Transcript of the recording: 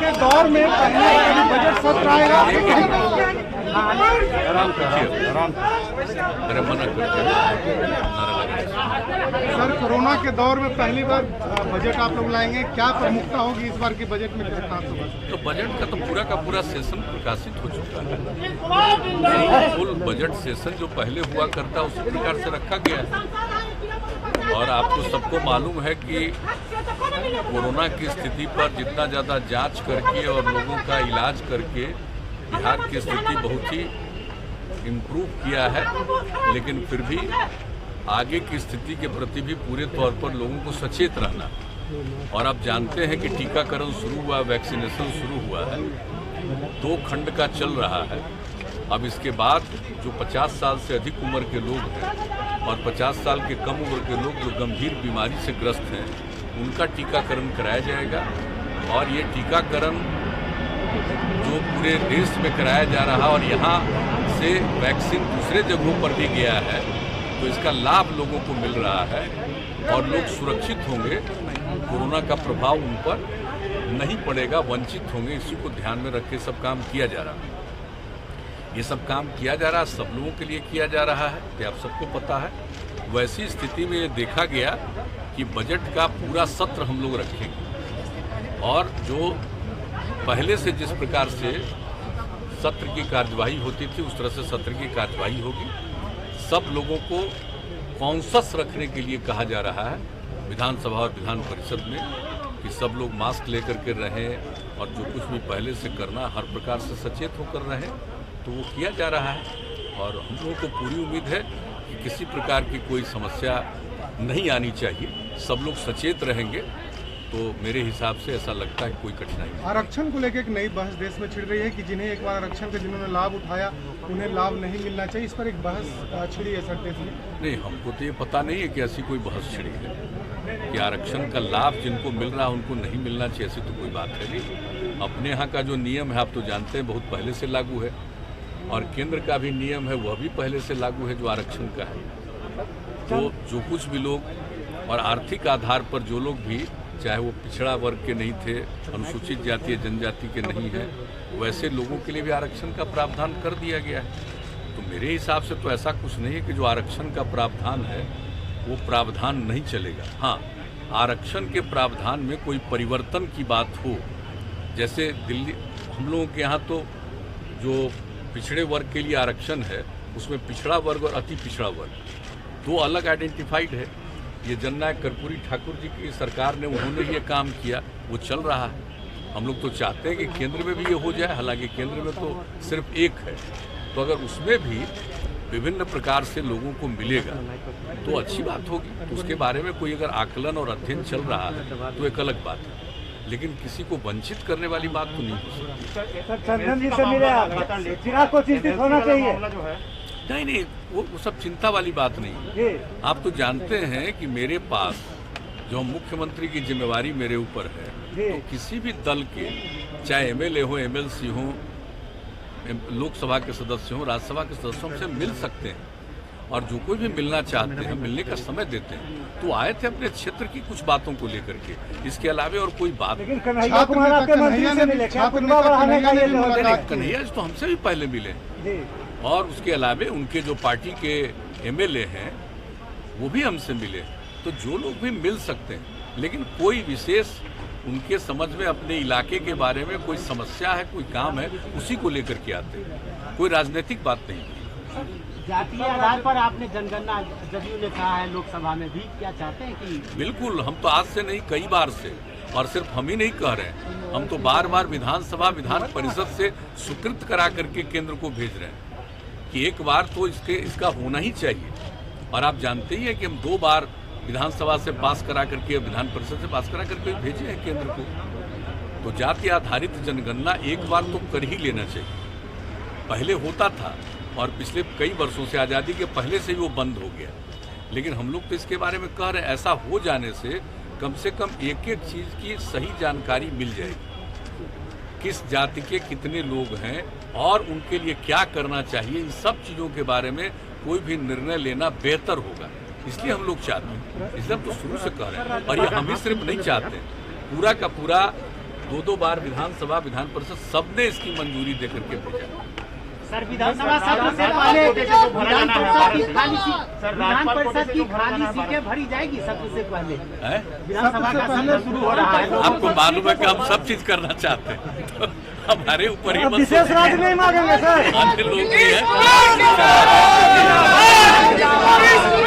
के दौर में पहले बजट सत्र आएगा। सर, कोरोना के दौर में पहली बार बजट आप लोग लाएंगे, क्या प्रमुखता होगी इस बार के बजट में? तो बजट का तो पूरा का पूरा सेशन प्रकाशित हो चुका है। फुल बजट सेशन जो पहले हुआ करता उसी प्रकार से रखा गया है। और आपको सबको मालूम है कि कोरोना की स्थिति पर जितना ज़्यादा जांच करके और लोगों का इलाज करके बिहार की स्थिति बहुत ही इम्प्रूव किया है, लेकिन फिर भी आगे की स्थिति के प्रति भी पूरे तौर पर लोगों को सचेत रहना। और आप जानते हैं कि टीकाकरण शुरू हुआ, वैक्सीनेशन शुरू हुआ है, 2 खंड का चल रहा है। अब इसके बाद जो 50 साल से अधिक उम्र के लोग हैं और 50 साल के कम उम्र के लोग जो गंभीर बीमारी से ग्रस्त हैं, उनका टीकाकरण कराया जाएगा। और ये टीकाकरण जो पूरे देश में कराया जा रहा और यहाँ से वैक्सीन दूसरे जगहों पर भी गया है, तो इसका लाभ लोगों को मिल रहा है और लोग सुरक्षित होंगे, कोरोना का प्रभाव उन पर नहीं पड़ेगा, वंचित होंगे। इसी को ध्यान में रख के सब काम किया जा रहा है। ये सब काम किया जा रहा है, सब लोगों के लिए किया जा रहा है, ये आप सबको पता है। वैसी स्थिति में देखा गया कि बजट का पूरा सत्र हम लोग रखेंगे और जो पहले से जिस प्रकार से सत्र की कार्यवाही होती थी उस तरह से सत्र की कार्यवाही होगी। सब लोगों को कॉन्शस रखने के लिए कहा जा रहा है विधानसभा और विधान परिषद में कि सब लोग मास्क लेकर के रहें और जो कुछ भी पहले से करना हर प्रकार से सचेत होकर रहें, तो वो किया जा रहा है। और हम लोगों को पूरी उम्मीद है कि किसी प्रकार की कोई समस्या नहीं आनी चाहिए, सब लोग सचेत रहेंगे, तो मेरे हिसाब से ऐसा लगता है कोई कठिनाई नहीं। आरक्षण को लेकर एक नई बहस देश में छिड़ रही है कि जिन्हें एक बार आरक्षण का जिन्होंने लाभ उठाया उन्हें लाभ नहीं मिलना चाहिए, इस पर एक बहस छिड़ी है सर देश में। नहीं, हमको तो ये पता नहीं है कि ऐसी कोई बहस छिड़ी है कि आरक्षण का लाभ जिनको मिल रहा है उनको नहीं मिलना चाहिए, ऐसी तो कोई बात है नहीं। अपने यहाँ का जो नियम है आप तो जानते हैं बहुत पहले से लागू है, और केंद्र का भी नियम है वह भी पहले से लागू है जो आरक्षण का है। तो जो कुछ भी लोग और आर्थिक आधार पर जो लोग भी, चाहे वो पिछड़ा वर्ग के नहीं थे, अनुसूचित जाति जनजाति के नहीं है, वैसे लोगों के लिए भी आरक्षण का प्रावधान कर दिया गया है। तो मेरे हिसाब से तो ऐसा कुछ नहीं है कि जो आरक्षण का प्रावधान है वो प्रावधान नहीं चलेगा। हाँ, आरक्षण के प्रावधान में कोई परिवर्तन की बात हो, जैसे दिल्ली, हम लोगों के यहाँ तो जो पिछड़े वर्ग के लिए आरक्षण है उसमें पिछड़ा वर्ग और अति पिछड़ा वर्ग 2 अलग आइडेंटिफाइड है। ये जननायक कर्पूरी ठाकुर जी की सरकार ने उन्होंने ये काम किया, वो चल रहा है। हम लोग तो चाहते हैं कि केंद्र में भी ये हो जाए, हालांकि केंद्र में तो सिर्फ एक है, तो अगर उसमें भी विभिन्न प्रकार से लोगों को मिलेगा तो अच्छी बात होगी। तो उसके बारे में कोई अगर आकलन और अध्ययन चल रहा है तो एक अलग बात है, लेकिन किसी को वंचित करने वाली बात तो नहीं हो सकती। नहीं, वो सब चिंता वाली बात नहीं है। आप तो जानते हैं कि मेरे पास जो मुख्यमंत्री की जिम्मेवारी मेरे ऊपर है, तो किसी भी दल के, चाहे एमएलए हो, एमएलसी हो, लोकसभा के सदस्य हो, राज्यसभा के सदस्यों से मिल सकते हैं और जो कोई भी मिलना चाहते हैं मिलने का समय देते हैं। तो आए थे अपने क्षेत्र की कुछ बातों को लेकर के, इसके अलावे और कोई बात नहीं। कन्हैया तो हमसे भी पहले मिले और उसके अलावे उनके जो पार्टी के एमएलए हैं वो भी हमसे मिले। तो जो लोग भी मिल सकते हैं, लेकिन कोई विशेष उनके समझ में अपने इलाके के बारे में कोई समस्या है, कोई काम है, उसी को लेकर के आते हैं, कोई राजनीतिक बात नहीं। जातीय आधार पर आपने जनगणना जदयू ने कहा है लोकसभा में भी, क्या चाहते हैं कि? बिल्कुल, हम तो आज से नहीं कई बार से, और सिर्फ हम ही नहीं कह रहे हैं, हम तो बार बार विधानसभा विधान परिषद से स्वीकृत करा करके केंद्र को भेज रहे हैं कि एक बार तो इसका होना ही चाहिए। और आप जानते ही हैं कि हम 2 बार विधानसभा से पास करा करके, विधान परिषद से पास करा करके भेजे हैं केंद्र को। तो जाति आधारित जनगणना एक बार तो कर ही लेना चाहिए। पहले होता था और पिछले कई वर्षों से, आज़ादी के पहले से ही वो बंद हो गया, लेकिन हम लोग तो इसके बारे में कह रहे हैं ऐसा हो जाने से कम एक एक चीज़ की सही जानकारी मिल जाएगी, किस जाति के कितने लोग हैं और उनके लिए क्या करना चाहिए। इन सब चीज़ों के बारे में कोई भी निर्णय लेना बेहतर होगा, इसलिए हम लोग चाहते हैं, इसलिए हम तो शुरू से कह रहे हैं। और ये हम ही सिर्फ नहीं चाहते, पूरा का पूरा 2 बार विधानसभा विधान परिषद सबने इसकी मंजूरी देकर के भेजा। सर विधानसभा सत्र से पहले विधान परिषद की खाली सीटें भरी जाएगी सत्र से पहले। विधानसभा का सत्र शुरू हो रहा है, आपको मालूम है कि हम सब चीज करना चाहते हैं, तो हमारे ऊपर ही विशेष राज्य नहीं मांगेंगे सर, अन्य लोग भी हैं।